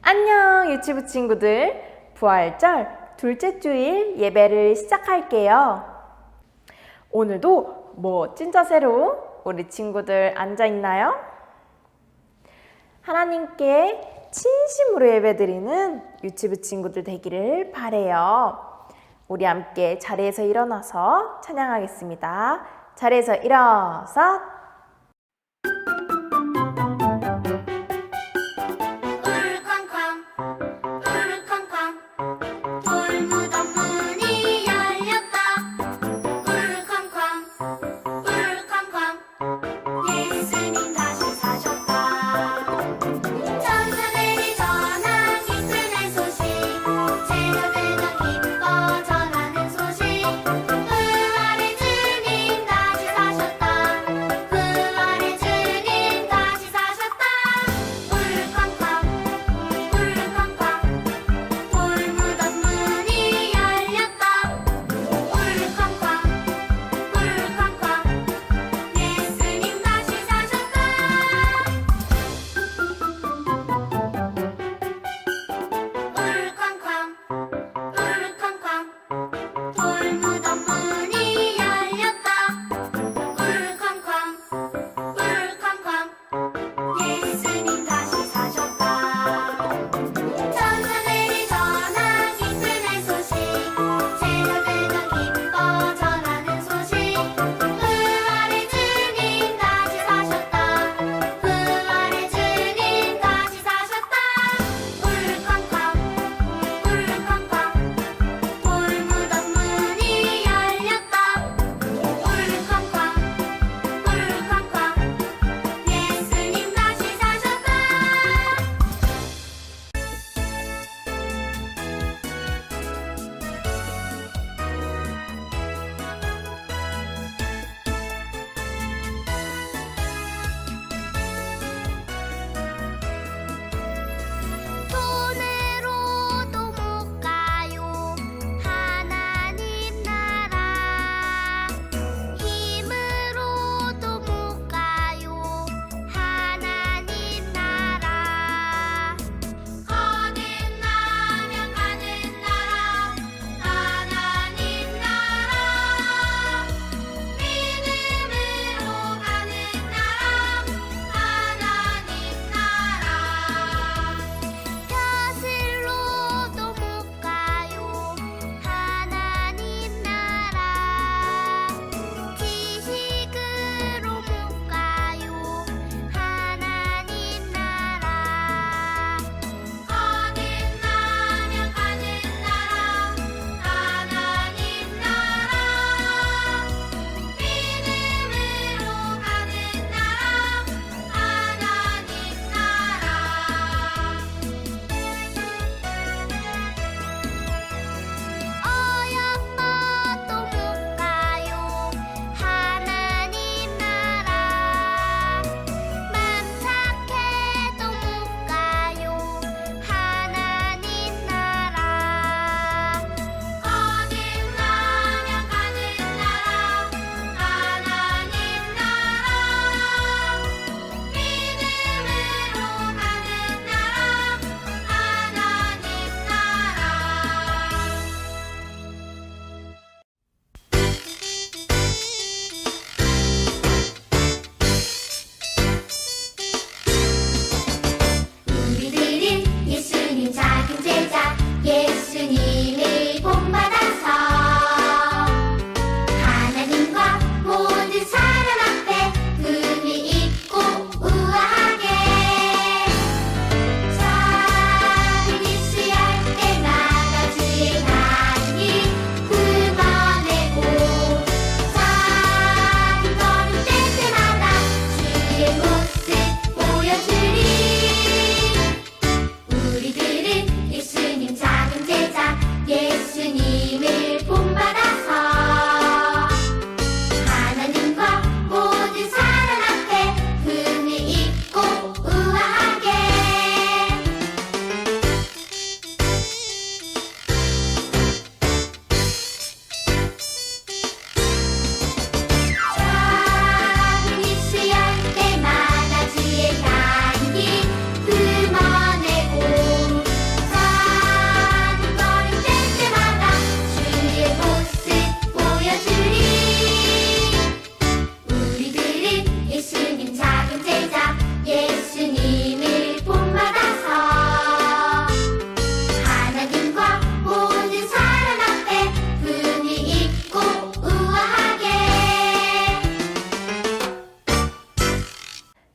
안녕 유치부 친구들, 부활절 둘째 주일 예배를 시작할게요. 오늘도 멋진 자세로 우리 친구들 앉아있나요? 하나님께 진심으로 예배드리는 유치부 친구들 되기를 바래요. 우리 함께 자리에서 일어나서 찬양하겠습니다. 자리에서 일어서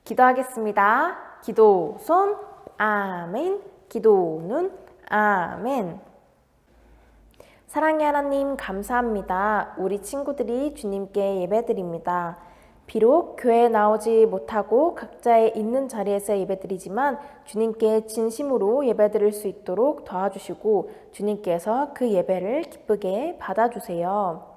기도하겠습니다. 기도 손, 아멘. 기도 눈, 아멘. 사랑의 하나님 감사합니다. 우리 친구들이 주님께 예배드립니다. 비록 교회에 나오지 못하고 각자의 있는 자리에서 예배드리지만 주님께 진심으로 예배드릴 수 있도록 도와주시고 주님께서 그 예배를 기쁘게 받아주세요.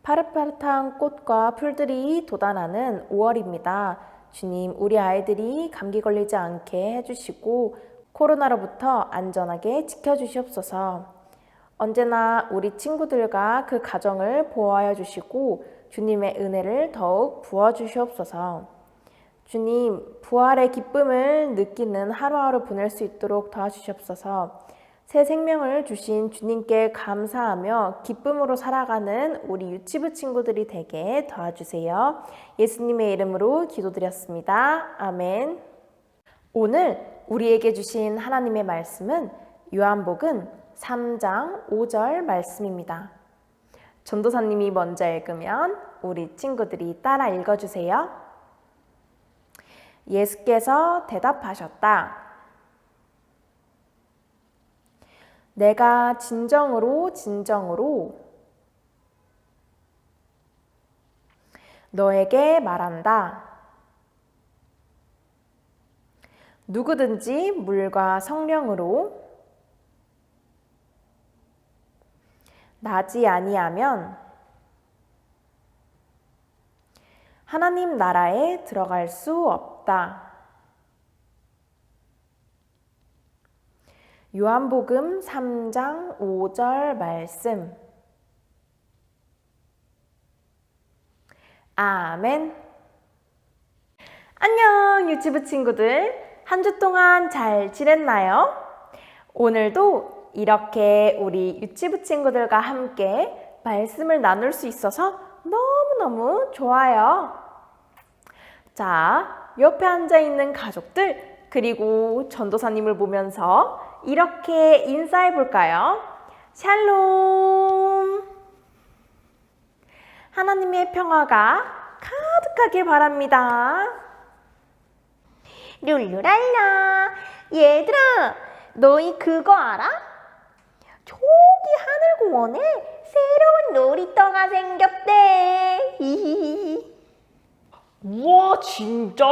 파릇파릇한 꽃과 풀들이 돋아나는 5월입니다. 주님, 우리 아이들이 감기 걸리지 않게 해주시고 코로나로부터 안전하게 지켜주시옵소서. 언제나 우리 친구들과 그 가정을 보호하여 주시고 주님의 은혜를 더욱 부어주시옵소서. 주님, 부활의 기쁨을 느끼는 하루하루 보낼 수 있도록 도와주시옵소서. 새 생명을 주신 주님께 감사하며 기쁨으로 살아가는 우리 유치부 친구들이 되게 도와주세요. 예수님의 이름으로 기도드렸습니다. 아멘. 오늘 우리에게 주신 하나님의 말씀은 요한복음 3장 5절 말씀입니다. 전도사님이 먼저 읽으면 우리 친구들이 따라 읽어주세요. 예수께서 대답하셨다. 내가 진정으로 너에게 말한다. 누구든지 물과 성령으로 나지 아니하면 하나님 나라에 들어갈 수 없다. 요한복음 3장 5절 말씀. 아멘. 안녕 유치부 친구들. 한 주 동안 잘 지냈나요? 오늘도 이렇게 우리 유치부 친구들과 함께 말씀을 나눌 수 있어서 너무너무 좋아요. 자, 옆에 앉아있는 가족들 그리고 전도사님을 보면서 이렇게 인사해 볼까요? 샬롬! 하나님의 평화가 가득하길 바랍니다. 룰루랄라. 얘들아, 너희 그거 알아? 저기 하늘공원에 새로운 놀이터가 생겼대. 우와, 진짜?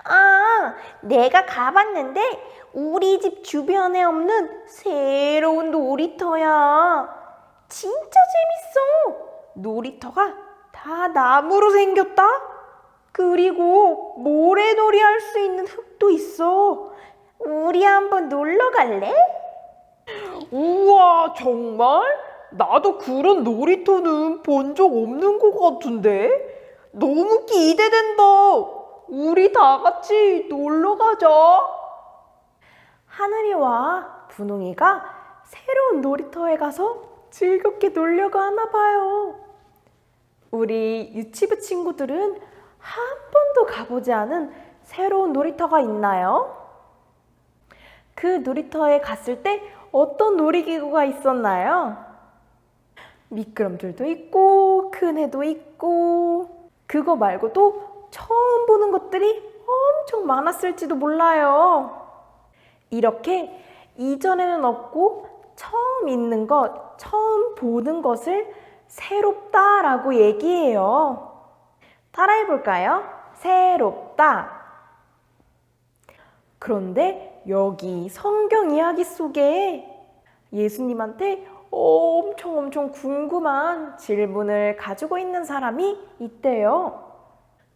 아, 내가 가봤는데 우리 집 주변에 없는 새로운 놀이터야. 진짜 재밌어. 놀이터가 다 나무로 생겼다. 그리고 모래놀이 할 수 있는 흙도 있어. 우리 한번 놀러 갈래? 우와, 정말? 나도 그런 놀이터는 본 적 없는 것 같은데? 너무 기대된다. 우리 다 같이 놀러 가자. 하늘이와 분홍이가 새로운 놀이터에 가서 즐겁게 놀려고 하나 봐요. 우리 유치부 친구들은 한 번도 가보지 않은 새로운 놀이터가 있나요? 그 놀이터에 갔을 때 어떤 놀이기구가 있었나요? 미끄럼틀도 있고 큰 애도 있고 그거 말고도 처음 보는 것들이 엄청 많았을지도 몰라요. 이렇게 이전에는 없고 처음 있는 것, 처음 보는 것을 새롭다라고 얘기해요. 따라해 볼까요? 새롭다. 그런데 여기 성경 이야기 속에 예수님한테 엄청 궁금한 질문을 가지고 있는 사람이 있대요.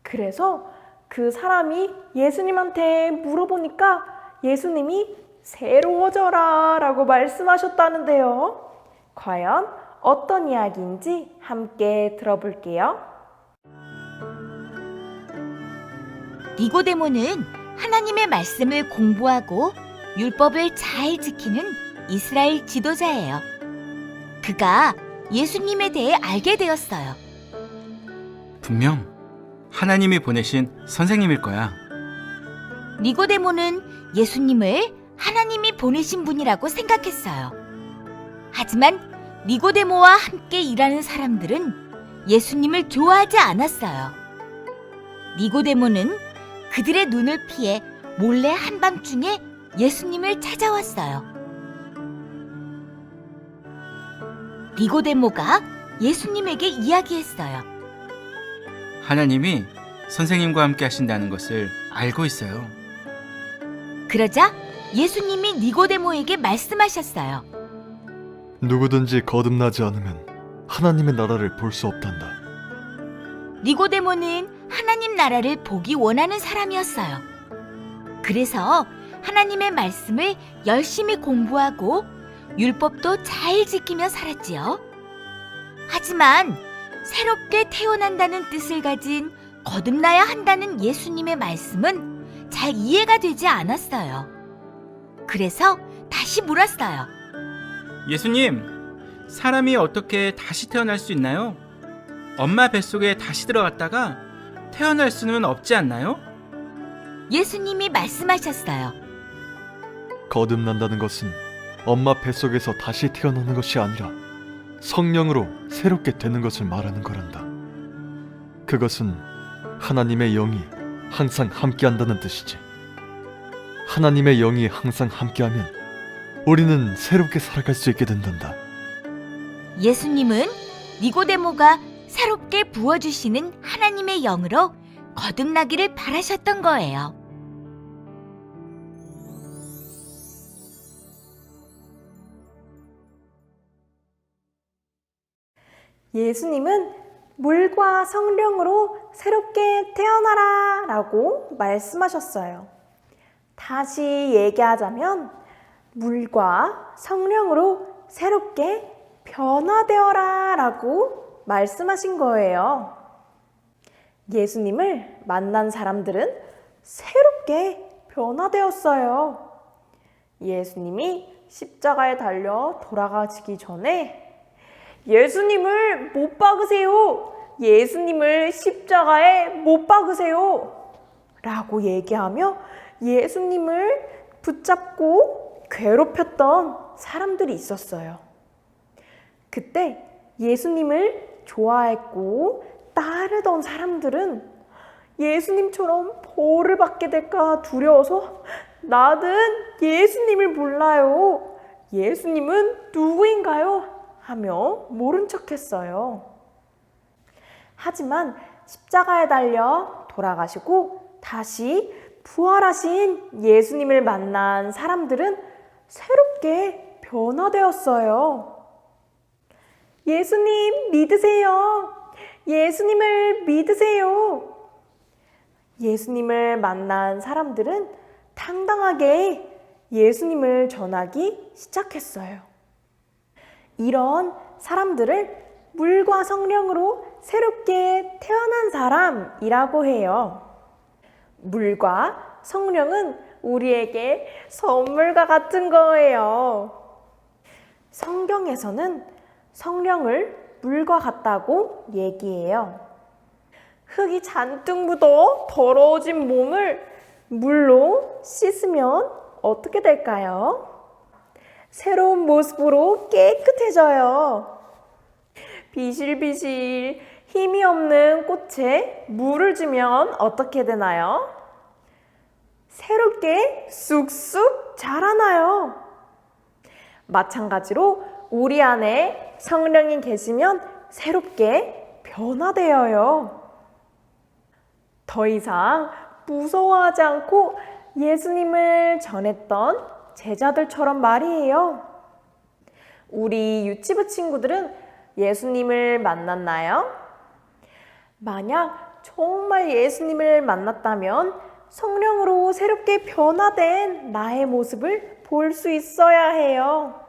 그래서 그 사람이 예수님한테 물어보니까 예수님이 새로워져라 라고 말씀하셨다는데요. 과연 어떤 이야기인지 함께 들어볼게요. 니고데모는 하나님의 말씀을 공부하고 율법을 잘 지키는 이스라엘 지도자예요. 그가 예수님에 대해 알게 되었어요. 분명 하나님이 보내신 선생님일 거야. 니고데모는 예수님을 하나님이 보내신 분이라고 생각했어요. 하지만 니고데모와 함께 일하는 사람들은 예수님을 좋아하지 않았어요. 니고데모는 그들의 눈을 피해 몰래 한밤중에 예수님을 찾아왔어요. 니고데모가 예수님에게 이야기했어요. 하나님이 선생님과 함께 하신다는 것을 알고 있어요. 그러자 예수님이 니고데모에게 말씀하셨어요. 누구든지 거듭나지 않으면 하나님의 나라를 볼 수 없단다. 니고데모는 하나님 나라를 보기 원하는 사람이었어요. 그래서 하나님의 말씀을 열심히 공부하고 율법도 잘 지키며 살았지요. 하지만 새롭게 태어난다는 뜻을 가진 거듭나야 한다는 예수님의 말씀은 잘 이해가 되지 않았어요. 그래서 다시 물었어요. 예수님, 사람이 어떻게 다시 태어날 수 있나요? 엄마 뱃속에 다시 들어갔다가 태어날 수는 없지 않나요? 예수님이 말씀하셨어요. 거듭난다는 것은 엄마 뱃속에서 다시 태어나는 것이 아니라 성령으로 새롭게 되는 것을 말하는 거란다. 그것은 하나님의 영이 항상 함께한다는 뜻이지. 하나님의 영이 항상 함께하면 우리는 새롭게 살아갈 수 있게 된단다. 예수님은 니고데모가 새롭게 부어주시는 하나님의 영으로 거듭나기를 바라셨던 거예요. 예수님은 물과 성령으로 새롭게 태어나라 라고 말씀하셨어요. 다시 얘기하자면 물과 성령으로 새롭게 변화되어라 라고 말씀하신 거예요. 예수님을 만난 사람들은 새롭게 변화되었어요. 예수님이 십자가에 달려 돌아가시기 전에 예수님을 못 박으세요. 예수님을 십자가에 못 박으세요. 라고 얘기하며 예수님을 붙잡고 괴롭혔던 사람들이 있었어요. 그때 예수님을 좋아했고 따르던 사람들은 예수님처럼 벌을 받게 될까 두려워서 나는 예수님을 몰라요. 예수님은 누구인가요? 하며 모른 척했어요. 하지만 십자가에 달려 돌아가시고 다시 부활하신 예수님을 만난 사람들은 새롭게 변화되었어요. 예수님 믿으세요. 예수님을 믿으세요. 예수님을 만난 사람들은 당당하게 예수님을 전하기 시작했어요. 이런 사람들을 물과 성령으로 새롭게 태어난 사람이라고 해요. 물과 성령은 우리에게 선물과 같은 거예요. 성경에서는 성령을 물과 같다고 얘기해요. 흙이 잔뜩 묻어 더러워진 몸을 물로 씻으면 어떻게 될까요? 새로운 모습으로 깨끗해져요. 비실비실 힘이 없는 꽃에 물을 주면 어떻게 되나요? 새롭게 쑥쑥 자라나요. 마찬가지로 우리 안에 성령이 계시면 새롭게 변화되어요. 더 이상 무서워하지 않고 예수님을 전했던 제자들처럼 말이에요. 우리 유치부 친구들은 예수님을 만났나요? 만약 정말 예수님을 만났다면 성령으로 새롭게 변화된 나의 모습을 볼 수 있어야 해요.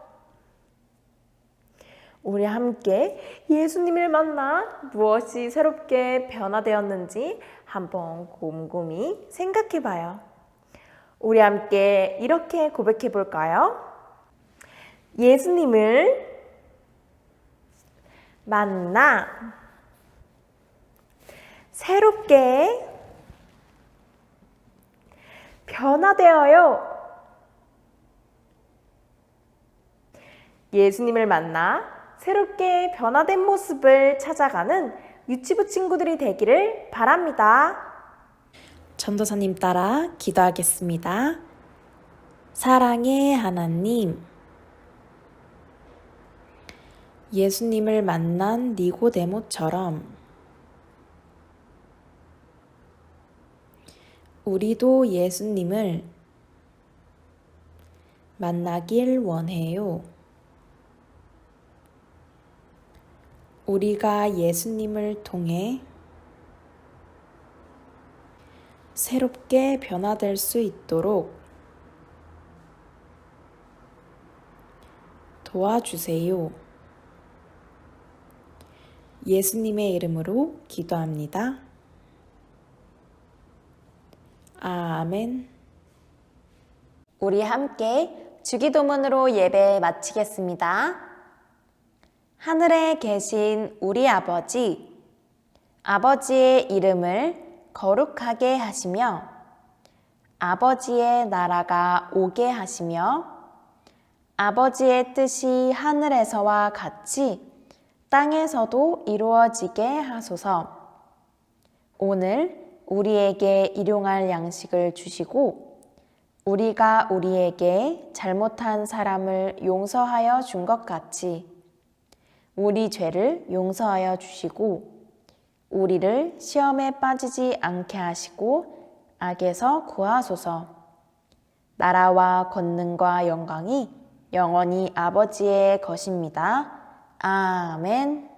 우리 함께 예수님을 만나 무엇이 새롭게 변화되었는지 한번 곰곰이 생각해 봐요. 우리 함께 이렇게 고백해 볼까요? 예수님을 만나 새롭게 변화되어요. 예수님을 만나 새롭게 변화된 모습을 찾아가는 유치부 친구들이 되기를 바랍니다. 전도사님 따라 기도하겠습니다. 사랑의 하나님, 예수님을 만난 니고데모처럼 우리도 예수님을 만나길 원해요. 우리가 예수님을 통해 새롭게 변화될 수 있도록 도와주세요. 예수님의 이름으로 기도합니다. 아멘. 우리 함께 주기도문으로 예배 마치겠습니다. 하늘에 계신 우리 아버지, 아버지의 이름을 거룩하게 하시며 아버지의 나라가 오게 하시며 아버지의 뜻이 하늘에서와 같이 땅에서도 이루어지게 하소서. 오늘 우리에게 일용할 양식을 주시고 우리가 우리에게 잘못한 사람을 용서하여 준 것 같이 우리 죄를 용서하여 주시고 우리를 시험에 빠지지 않게 하시고 악에서 구하소서. 나라와 권능과 영광이 영원히 아버지의 것입니다. 아멘.